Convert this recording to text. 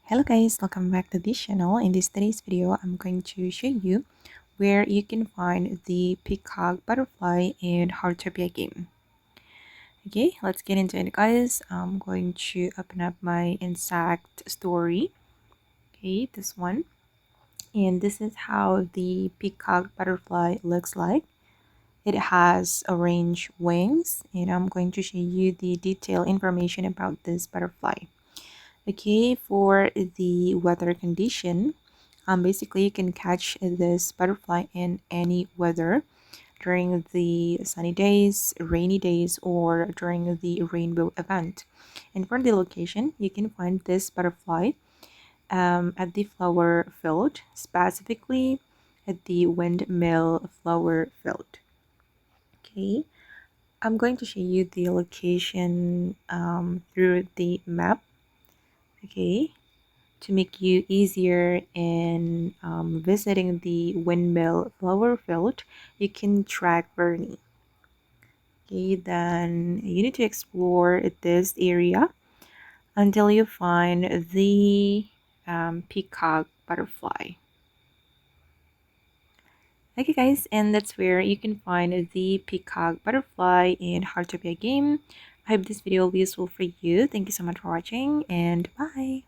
Hello guys, welcome back to this channel. In today's video, I'm going to show you where you can find the Peacock Butterfly and Heartopia game. Okay, let's get into it guys. I'm going to open up my insect story. Okay, this one. And this is how the Peacock Butterfly looks like. It has orange wings, and I'm going to show you the detailed information about this butterfly. Okay, for the weather condition, basically you can catch this butterfly in any weather during the sunny days, rainy days, or during the rainbow event. And for the location, you can find this butterfly at the flower field, specifically at the Windmill Flower Field. Okay, I'm going to show you the location through the map. Okay, to make you easier in visiting the Windmill Flower Field, you can track Bernie. Okay, then you need to explore this area until you find the peacock butterfly. Okay guys, and that's where you can find the peacock butterfly in Heartopia game. I hope this video will be useful for you. Thank you so much for watching, and bye!